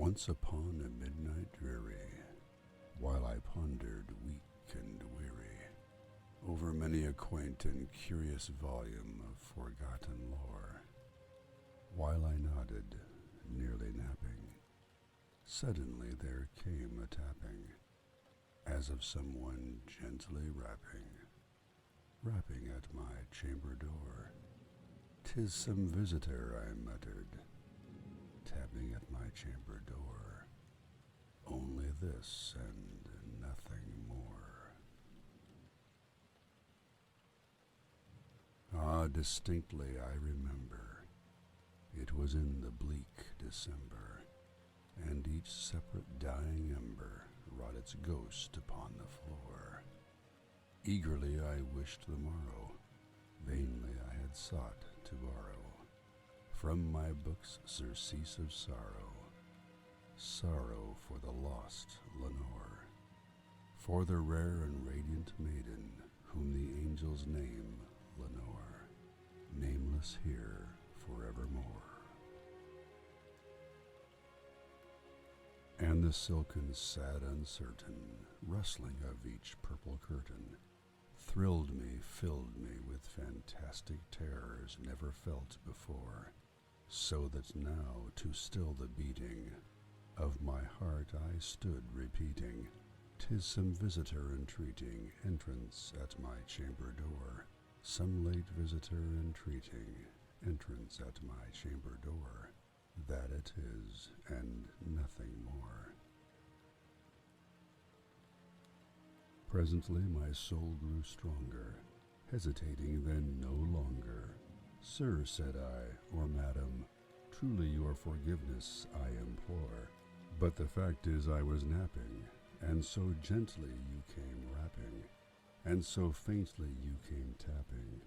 Once upon a midnight dreary, while I pondered weak and weary over many a quaint and curious volume of forgotten lore, while I nodded, nearly napping, suddenly there came a tapping, as of someone gently rapping at my chamber door. "'Tis some visitor," I muttered, tapping at my chamber door. Only this and nothing more. Ah, distinctly I remember, it was in the bleak December, and each separate dying ember wrought its ghost upon the floor. Eagerly I wished the morrow, vainly I had sought to borrow from my book's surcease of sorrow, sorrow for the lost Lenore, for the rare and radiant maiden whom the angels name Lenore, nameless here forevermore. And the silken, sad, uncertain rustling of each purple curtain thrilled me, filled me with fantastic terrors never felt before, so that now to still the beating of my heart I stood repeating, "'Tis some visitor entreating entrance at my chamber door, some late visitor entreating entrance at my chamber door, that it is, and nothing more." Presently my soul grew stronger, hesitating then no longer. "Sir," said I, "or madam, truly your forgiveness I implore, but the fact is I was napping, and so gently you came rapping, and so faintly you came tapping,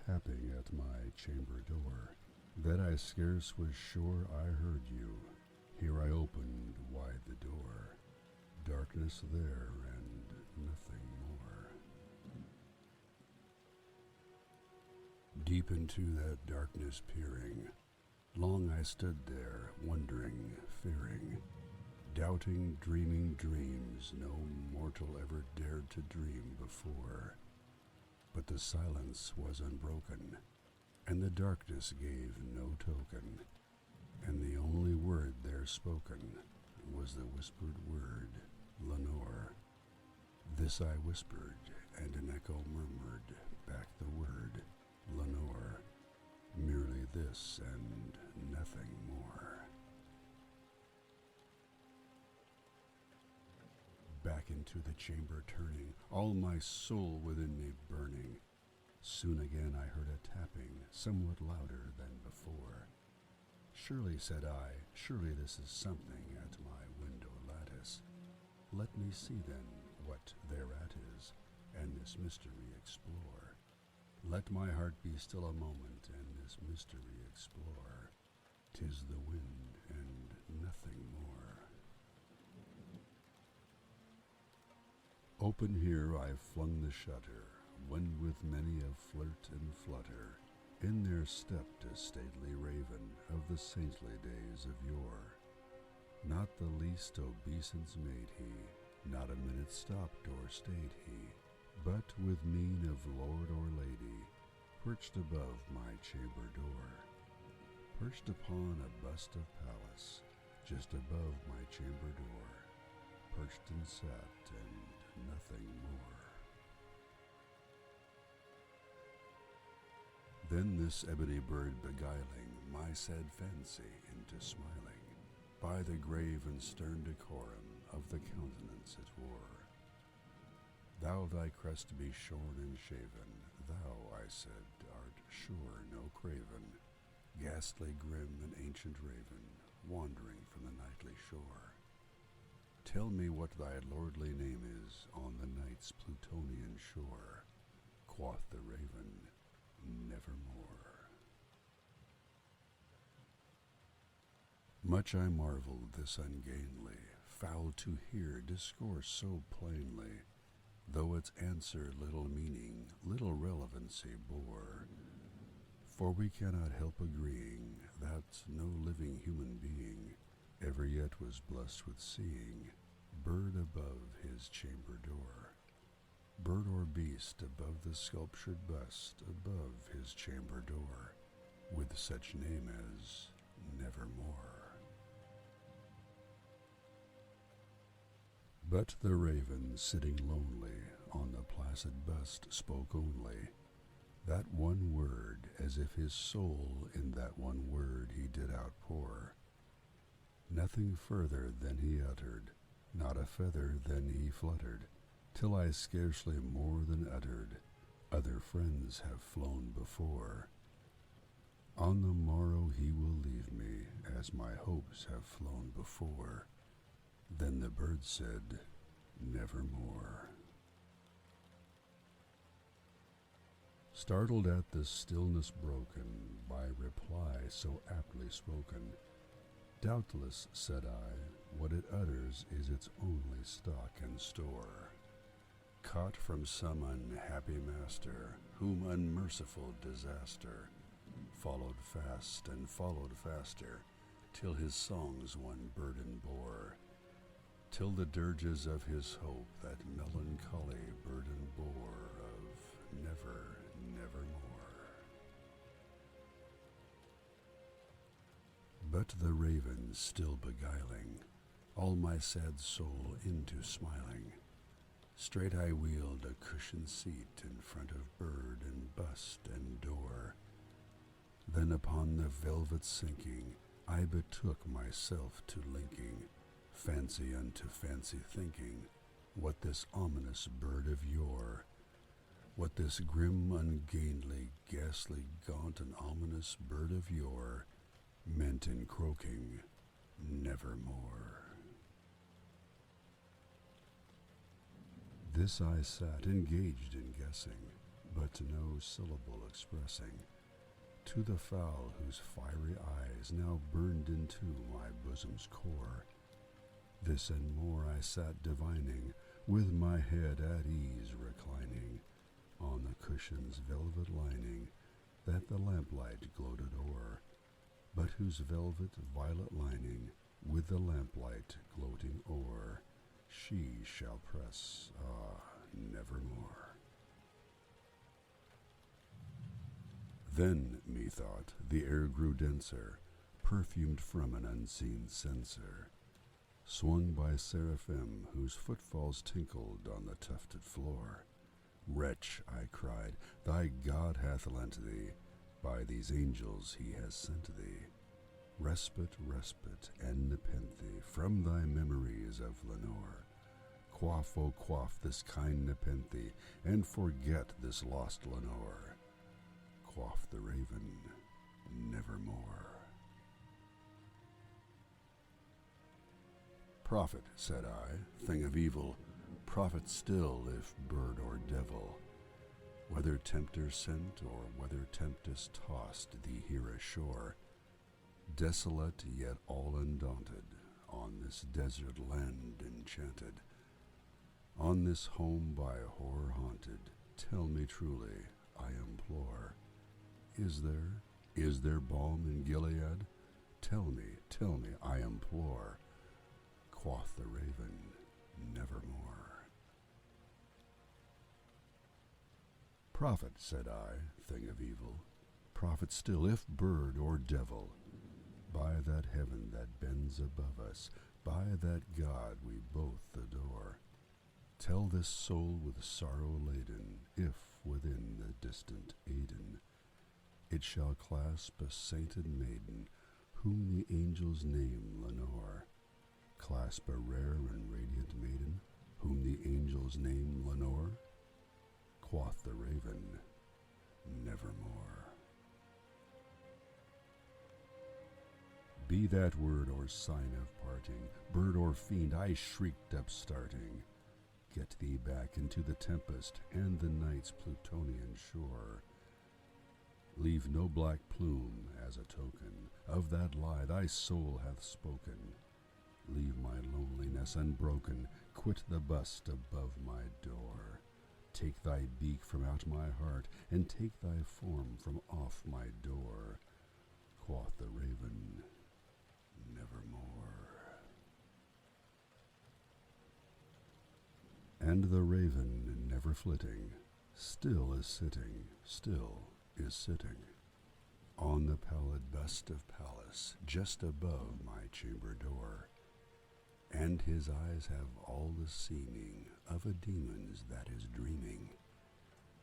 tapping at my chamber door, that I scarce was sure I heard you. Here I opened wide the door, darkness there and nothing more." Deep into that darkness peering, long I stood there, wondering, fearing, doubting, dreaming dreams no mortal ever dared to dream before. But the silence was unbroken, and the darkness gave no token, and the only word there spoken was the whispered word, "Lenore." This I whispered, and an echo murmured back the word, "Lenore." Merely this and nothing more. Back into the chamber turning, all my soul within me burning, soon again I heard a tapping, somewhat louder than before. "Surely," said I, "surely this is something at my window lattice. Let me see then what thereat is, and this mystery explore. Let my heart be still a moment, and this mystery explore. 'Tis the wind, and nothing more." Open here I flung the shutter, when with many a flirt and flutter in there stepped a stately raven of the saintly days of yore. Not the least obeisance made he, not a minute stopped or stayed he, but with mien of lord or lady perched above my chamber door, perched upon a bust of Pallas just above my chamber door, perched and sat and nothing more. Then this ebony bird beguiling my sad fancy into smiling, by the grave and stern decorum of the countenance it wore. "Thou thy crest be shorn and shaven, thou," I said, "art sure no craven, ghastly grim and ancient raven, wandering from the nightly shore. Tell me what thy lordly name is on the night's Plutonian shore." Quoth the raven, "Nevermore." Much I marveled this ungainly fowl to hear discourse so plainly, though its answer little meaning, little relevancy bore. For we cannot help agreeing that no living human being ever yet was blessed with seeing, bird above his chamber door, bird or beast above the sculptured bust above his chamber door, with such name as Nevermore. But the raven, sitting lonely on the placid bust, spoke only that one word, as if his soul in that one word he did outpour. Nothing further than he uttered, not a feather than he fluttered, till I scarcely more than uttered, other friends have flown before. On the morrow he will leave me, as my hopes have flown before. Then the bird said, Nevermore. Startled at the stillness broken by reply so aptly spoken, doubtless, said I, what it utters is its only stock and store, caught from some unhappy master, whom unmerciful disaster followed fast and followed faster, till his songs one burden bore, till the dirges of his hope that melancholy burden bore of never, nevermore. But the raven still beguiling all my sad soul into smiling, straight I wheeled a cushioned seat in front of bird and bust and door. Then upon the velvet sinking, I betook myself to linking fancy unto fancy thinking, what this ominous bird of yore, what this grim, ungainly, ghastly, gaunt, and ominous bird of yore meant in croaking, Nevermore. This I sat engaged in guessing, but no syllable expressing, to the fowl whose fiery eyes now burned into my bosom's core. This and more I sat divining, with my head at ease reclining on the cushion's velvet lining that the lamplight gloated o'er, but whose velvet violet lining with the lamplight gloating o'er she shall press, nevermore. Then, methought, the air grew denser, perfumed from an unseen censer, swung by seraphim whose footfalls tinkled on the tufted floor. Wretch, I cried, thy God hath lent thee, by these angels he has sent thee, respite, respite, and nepenthe from thy memories of Lenore. Quaff, O quaff this kind nepenthe, and forget this lost Lenore. Quaff the raven, Nevermore. Prophet, said I, thing of evil, prophet still, if bird or devil, whether tempter sent or whether tempest tossed thee here ashore, desolate yet all undaunted, on this desert land enchanted, on this home by horror haunted, tell me truly, I implore, is there balm in Gilead? Tell me, I implore. Quoth the raven, Nevermore. Prophet, said I, thing of evil, prophet still, if bird or devil, by that heaven that bends above us, by that God we both adore, tell this soul with sorrow laden, if within the distant Aidenn it shall clasp a sainted maiden, whom the angels name Lenore, clasp a rare and radiant maiden, whom the angels name Lenore? Quoth the raven, Nevermore. Be that word or sign of parting, bird or fiend, I shrieked upstarting, get thee back into the tempest and the night's Plutonian shore. Leave no black plume as a token of that lie thy soul hath spoken. Leave my loneliness unbroken, quit the bust above my door. Take thy beak from out my heart, and take thy form from off my door. Quoth the raven, Nevermore. And the raven, never flitting, still is sitting, still is sitting, on the pallid bust of Pallas, just above my chamber door. And his eyes have all the seeming of a demon's that is dreaming,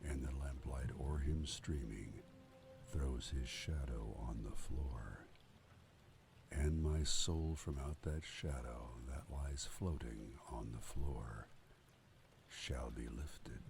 and the lamplight o'er him streaming throws his shadow on the floor. And my soul from out that shadow that lies floating on the floor shall be lifted